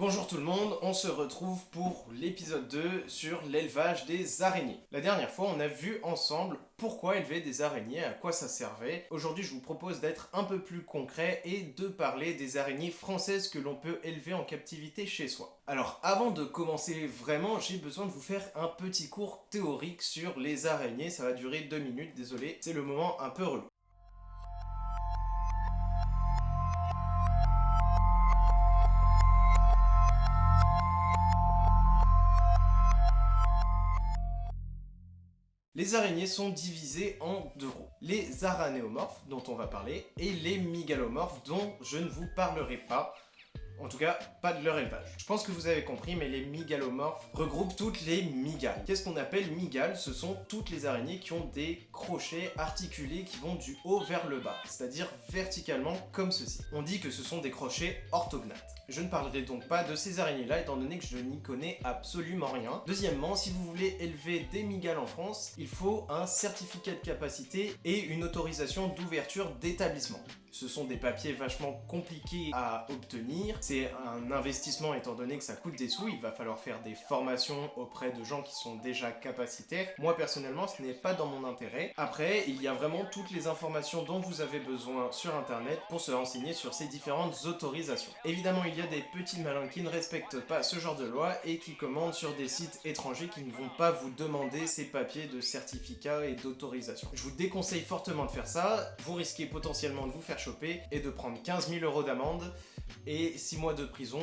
Bonjour tout le monde, on se retrouve pour l'épisode 2 sur l'élevage des araignées. La dernière fois, on a vu ensemble pourquoi élever des araignées, à quoi ça servait. Aujourd'hui, je vous propose d'être un peu plus concret et de parler des araignées françaises que l'on peut élever en captivité chez soi. Alors, avant de commencer vraiment, j'ai besoin de vous faire un petit cours théorique sur les araignées. Ça va durer 2 minutes, désolé, c'est le moment un peu relou. Les araignées sont divisées en deux groupes. Les aranéomorphes, dont on va parler, et les mygalomorphes, dont je ne vous parlerai pas. En tout cas, pas de leur élevage. Je pense que vous avez compris, mais les mygalomorphes regroupent toutes les mygales. Qu'est-ce qu'on appelle mygales? Ce sont toutes les araignées qui ont des crochets articulés qui vont du haut vers le bas, c'est-à-dire verticalement comme ceci. On dit que ce sont des crochets orthognates. Je ne parlerai donc pas de ces araignées-là, étant donné que je n'y connais absolument rien. Deuxièmement, si vous voulez élever des mygales en France, il faut un certificat de capacité et une autorisation d'ouverture d'établissement. Ce sont des papiers vachement compliqués à obtenir. C'est un investissement étant donné que ça coûte des sous. Il va falloir faire des formations auprès de gens qui sont déjà capacitaires. Moi personnellement, ce n'est pas dans mon intérêt. Après, il y a vraiment toutes les informations dont vous avez besoin sur internet pour se renseigner sur ces différentes autorisations. Évidemment, il y a des petits malins qui ne respectent pas ce genre de loi et qui commandent sur des sites étrangers qui ne vont pas vous demander ces papiers de certificat et d'autorisation. Je vous déconseille fortement de faire ça. Vous risquez potentiellement de vous faire choper et de prendre 15 000 € d'amende et 6 mois de prison.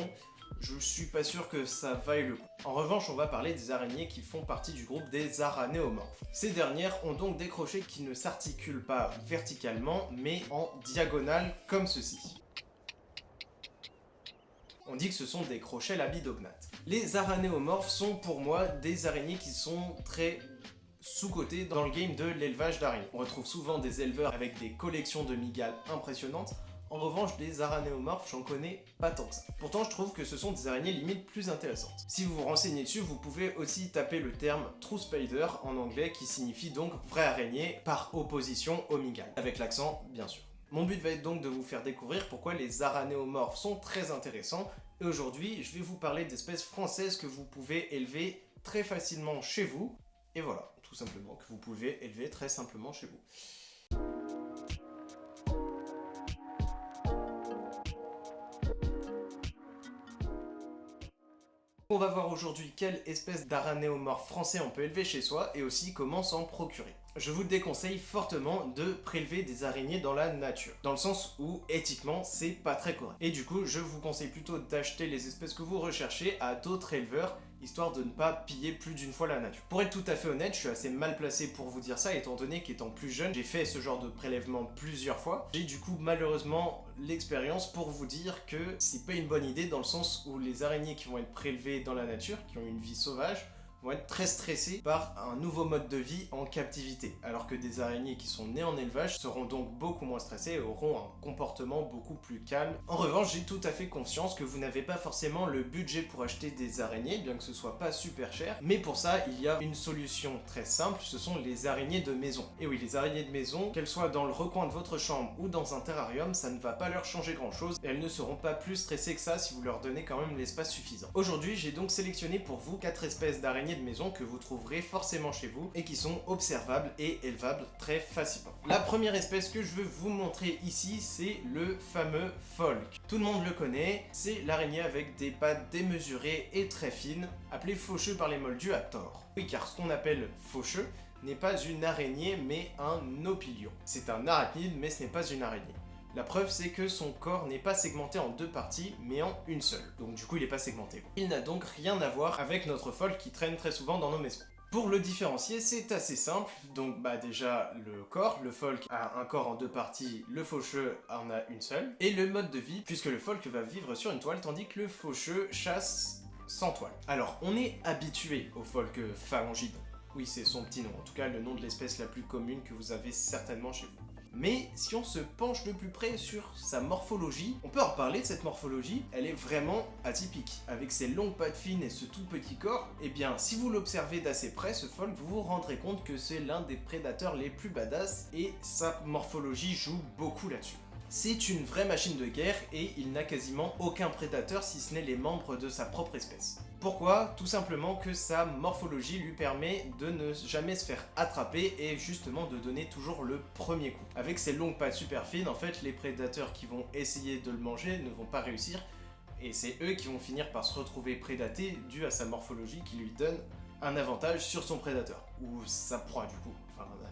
Je suis pas sûr que ça vaille le coup. En revanche, on va parler des araignées qui font partie du groupe des aranéomorphes. Ces dernières ont donc des crochets qui ne s'articulent pas verticalement, mais en diagonale comme ceci. On dit que ce sont des crochets labidognates. Les aranéomorphes sont pour moi des araignées qui sont très sous-cotées dans le game de l'élevage d'araignées. On retrouve souvent des éleveurs avec des collections de mygales impressionnantes. En revanche, des aranéomorphes, j'en connais pas tant que ça. Pourtant, je trouve que ce sont des araignées limite plus intéressantes. Si vous vous renseignez dessus, vous pouvez aussi taper le terme true spider en anglais, qui signifie donc vraie araignée par opposition aux mygales, avec l'accent bien sûr. Mon but va être donc de vous faire découvrir pourquoi les aranéomorphes sont très intéressants. Et aujourd'hui, je vais vous parler d'espèces françaises que vous pouvez élever très facilement chez vous. Et voilà, tout simplement, que vous pouvez élever très simplement chez vous. On va voir aujourd'hui quelle espèce d'aranéomorphe français on peut élever chez soi et aussi comment s'en procurer. Je vous déconseille fortement de prélever des araignées dans la nature, dans le sens où éthiquement c'est pas très correct. Et du coup, je vous conseille plutôt d'acheter les espèces que vous recherchez à d'autres éleveurs, histoire de ne pas piller plus d'une fois la nature. Pour être tout à fait honnête, je suis assez mal placé pour vous dire ça, étant donné qu'étant plus jeune, j'ai fait ce genre de prélèvement plusieurs fois. J'ai du coup malheureusement l'expérience pour vous dire que c'est pas une bonne idée, dans le sens où les araignées qui vont être prélevées dans la nature, qui ont une vie sauvage, vont être très stressés par un nouveau mode de vie en captivité, alors que des araignées qui sont nées en élevage seront donc beaucoup moins stressées et auront un comportement beaucoup plus calme. En revanche, j'ai tout à fait conscience que vous n'avez pas forcément le budget pour acheter des araignées, bien que ce soit pas super cher, mais pour ça, il y a une solution très simple, ce sont les araignées de maison. Et oui, les araignées de maison, qu'elles soient dans le recoin de votre chambre ou dans un terrarium, ça ne va pas leur changer grand chose, et elles ne seront pas plus stressées que ça si vous leur donnez quand même l'espace suffisant. Aujourd'hui, j'ai donc sélectionné pour vous 4 espèces d'araignées de maison que vous trouverez forcément chez vous et qui sont observables et élevables très facilement. La première espèce que je veux vous montrer ici, c'est le fameux folk. Tout le monde le connaît, c'est l'araignée avec des pattes démesurées et très fines, appelée faucheux par les moldus à tort. Oui, car ce qu'on appelle faucheux n'est pas une araignée mais un opilion. C'est un arachnide mais ce n'est pas une araignée. La preuve, c'est que son corps n'est pas segmenté en 2 parties, mais en une seule. Donc du coup, il n'est pas segmenté. Il n'a donc rien à voir avec notre folk qui traîne très souvent dans nos maisons. Pour le différencier, c'est assez simple. Donc déjà, le corps. Le folk a un corps en 2 parties, le faucheux en a une seule. Et le mode de vie, puisque le folk va vivre sur une toile, tandis que le faucheux chasse sans toile. Alors, on est habitué au folk phalangide. Oui, c'est son petit nom, en tout cas le nom de l'espèce la plus commune que vous avez certainement chez vous. Mais si on se penche de plus près sur sa morphologie, on peut en reparler de cette morphologie, elle est vraiment atypique. Avec ses longues pattes fines et ce tout petit corps, eh bien si vous l'observez d'assez près, ce folk, vous vous rendrez compte que c'est l'un des prédateurs les plus badass et sa morphologie joue beaucoup là-dessus. C'est une vraie machine de guerre et il n'a quasiment aucun prédateur si ce n'est les membres de sa propre espèce. Pourquoi? Tout simplement que sa morphologie lui permet de ne jamais se faire attraper et justement de donner toujours le premier coup. Avec ses longues pattes super fines, en fait, les prédateurs qui vont essayer de le manger ne vont pas réussir et c'est eux qui vont finir par se retrouver prédatés dû à sa morphologie qui lui donne un avantage sur son prédateur, ou sa proie du coup. Enfin, ouais.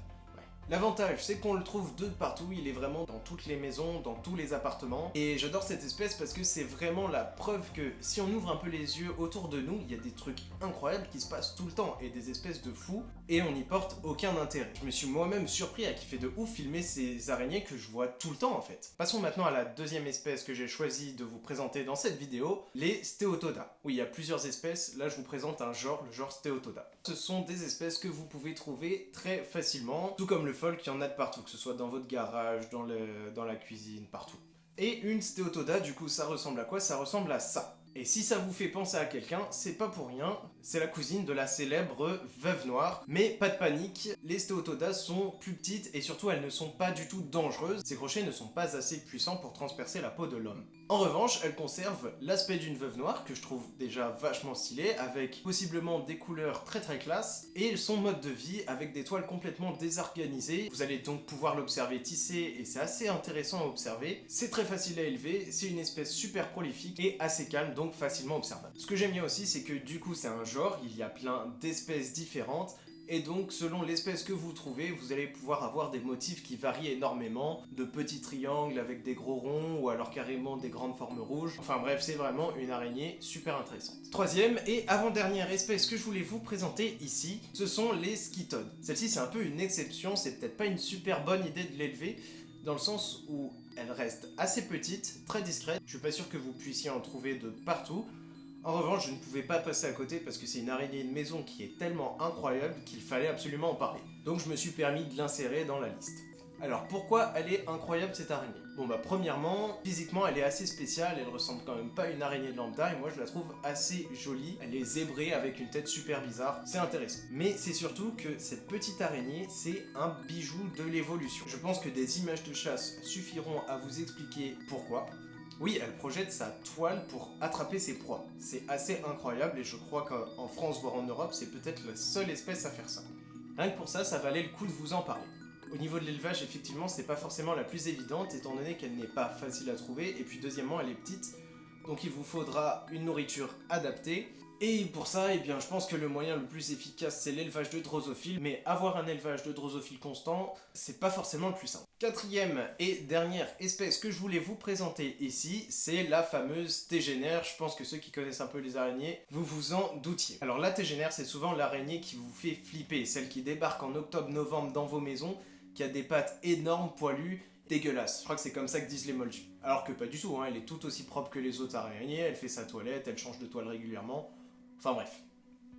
L'avantage, c'est qu'on le trouve de partout, il est vraiment dans toutes les maisons, dans tous les appartements, et j'adore cette espèce parce que c'est vraiment la preuve que si on ouvre un peu les yeux autour de nous, il y a des trucs incroyables qui se passent tout le temps, et des espèces de fous, et on n'y porte aucun intérêt. Je me suis moi-même surpris à kiffer de ouf filmer ces araignées que je vois tout le temps en fait. Passons maintenant à la deuxième espèce que j'ai choisi de vous présenter dans cette vidéo, les Steatoda. Oui, il y a plusieurs espèces, là je vous présente un genre, le genre Steatoda. Ce sont des espèces que vous pouvez trouver très facilement, tout comme le folk, il y en a de partout, que ce soit dans votre garage, dans la cuisine, partout. Et une Steatoda, du coup, ça ressemble à quoi? Ça ressemble à ça. Et si ça vous fait penser à quelqu'un, c'est pas pour rien, c'est la cousine de la célèbre Veuve Noire. Mais pas de panique, les Steatoda sont plus petites et surtout elles ne sont pas du tout dangereuses. Ces crochets ne sont pas assez puissants pour transpercer la peau de l'homme. En revanche, elles conservent l'aspect d'une Veuve Noire, que je trouve déjà vachement stylé, avec possiblement des couleurs très très classe, et son mode de vie avec des toiles complètement désorganisées. Vous allez donc pouvoir l'observer tisser, et c'est assez intéressant à observer. C'est très facile à élever, c'est une espèce super prolifique et assez calme, donc facilement observable. Ce que j'aime bien aussi, c'est que du coup c'est un genre, il y a plein d'espèces différentes, et donc selon l'espèce que vous trouvez, vous allez pouvoir avoir des motifs qui varient énormément, de petits triangles avec des gros ronds, ou alors carrément des grandes formes rouges. Enfin bref, c'est vraiment une araignée super intéressante. Troisième et avant-dernière espèce que je voulais vous présenter ici, ce sont les Scytodes. Celle-ci c'est un peu une exception, c'est peut-être pas une super bonne idée de l'élever, dans le sens où elle reste assez petite, très discrète, je suis pas sûr que vous puissiez en trouver de partout. En revanche, je ne pouvais pas passer à côté parce que c'est une araignée de maison qui est tellement incroyable qu'il fallait absolument en parler. Donc je me suis permis de l'insérer dans la liste. Alors pourquoi elle est incroyable cette araignée? Bon bah premièrement, physiquement elle est assez spéciale, elle ressemble quand même pas à une araignée de lambda et moi je la trouve assez jolie. Elle est zébrée avec une tête super bizarre, c'est intéressant. Mais c'est surtout que cette petite araignée, c'est un bijou de l'évolution. Je pense que des images de chasse suffiront à vous expliquer pourquoi. Oui, elle projette sa toile pour attraper ses proies. C'est assez incroyable et je crois qu'en France, voire en Europe, c'est peut-être la seule espèce à faire ça. Rien que pour ça, ça valait le coup de vous en parler. Au niveau de l'élevage, effectivement, c'est pas forcément la plus évidente, étant donné qu'elle n'est pas facile à trouver, et puis deuxièmement, elle est petite, donc il vous faudra une nourriture adaptée. Et pour ça, eh bien, je pense que le moyen le plus efficace, c'est l'élevage de drosophiles, mais avoir un élevage de drosophiles constant, c'est pas forcément le plus simple. Quatrième et dernière espèce que je voulais vous présenter ici, c'est la fameuse tégénère. Je pense que ceux qui connaissent un peu les araignées, vous vous en doutiez. Alors la tégénère, c'est souvent l'araignée qui vous fait flipper, celle qui débarque en octobre-novembre dans vos maisons, qui a des pattes énormes, poilues, dégueulasse. Je crois que c'est comme ça que disent les moldus. Alors que pas du tout, hein, elle est tout aussi propre que les autres araignées, elle fait sa toilette, elle change de toile régulièrement. Enfin bref.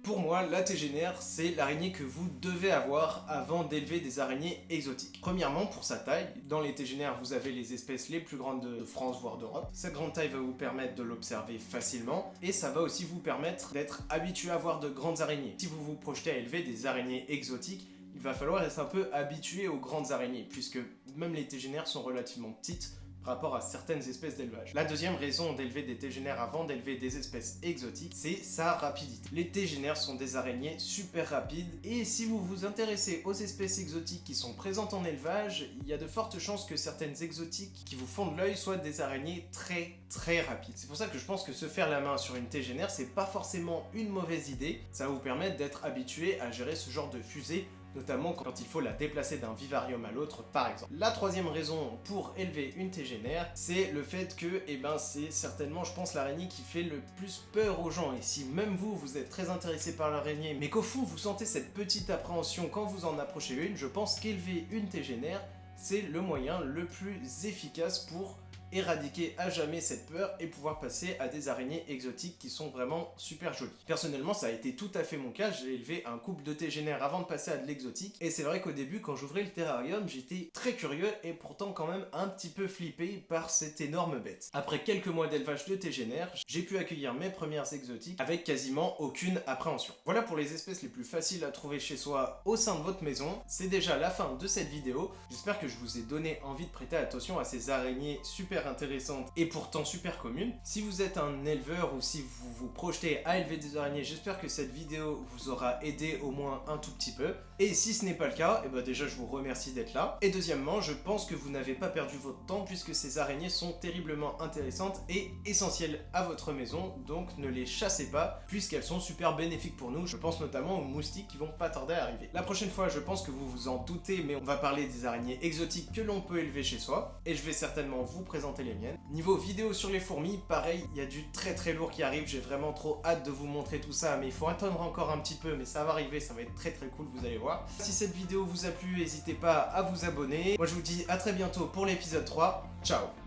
Pour moi, la tégénère, c'est l'araignée que vous devez avoir avant d'élever des araignées exotiques. Premièrement, pour sa taille, dans les tégénères, vous avez les espèces les plus grandes de France, voire d'Europe. Cette grande taille va vous permettre de l'observer facilement, et ça va aussi vous permettre d'être habitué à voir de grandes araignées. Si vous vous projetez à élever des araignées exotiques, il va falloir être un peu habitué aux grandes araignées, puisque même les tégénères sont relativement petites par rapport à certaines espèces d'élevage. La deuxième raison d'élever des tégénères avant d'élever des espèces exotiques, c'est sa rapidité. Les tégénères sont des araignées super rapides, et si vous vous intéressez aux espèces exotiques qui sont présentes en élevage, il y a de fortes chances que certaines exotiques qui vous font de l'œil soient des araignées très rapides. C'est pour ça que je pense que se faire la main sur une tégénère, c'est pas forcément une mauvaise idée, ça va vous permettre d'être habitué à gérer ce genre de fusée, notamment quand il faut la déplacer d'un vivarium à l'autre par exemple. La troisième raison pour élever une tégénère, c'est le fait que, c'est certainement, je pense, l'araignée qui fait le plus peur aux gens. Et si même vous êtes très intéressé par l'araignée, mais qu'au fond vous sentez cette petite appréhension quand vous en approchez une, je pense qu'élever une tégénère, c'est le moyen le plus efficace pour éradiquer à jamais cette peur et pouvoir passer à des araignées exotiques qui sont vraiment super jolies. Personnellement, ça a été tout à fait mon cas, j'ai élevé un couple de tégénères avant de passer à de l'exotique, et c'est vrai qu'au début, quand j'ouvrais le terrarium, j'étais très curieux et pourtant quand même un petit peu flippé par cette énorme bête. Après quelques mois d'élevage de tégénères, j'ai pu accueillir mes premières exotiques avec quasiment aucune appréhension. Voilà pour les espèces les plus faciles à trouver chez soi au sein de votre maison. C'est déjà la fin de cette vidéo. J'espère que je vous ai donné envie de prêter attention à ces araignées super intéressantes et pourtant super communes. Si vous êtes un éleveur ou si vous vous projetez à élever des araignées, j'espère que cette vidéo vous aura aidé au moins un tout petit peu. Et si ce n'est pas le cas, et déjà je vous remercie d'être là. Et deuxièmement, je pense que vous n'avez pas perdu votre temps puisque ces araignées sont terriblement intéressantes et essentielles à votre maison, donc ne les chassez pas puisqu'elles sont super bénéfiques pour nous. Je pense notamment aux moustiques qui vont pas tarder à arriver. La prochaine fois, je pense que vous vous en doutez, mais on va parler des araignées exotiques que l'on peut élever chez soi et je vais certainement vous présenter les miennes. Niveau vidéo sur les fourmis, pareil, il y a du très lourd qui arrive, j'ai vraiment trop hâte de vous montrer tout ça, mais il faut attendre encore un petit peu, mais ça va arriver, ça va être très cool, vous allez voir. Si cette vidéo vous a plu, n'hésitez pas à vous abonner. Moi je vous dis à très bientôt pour l'épisode 3, ciao.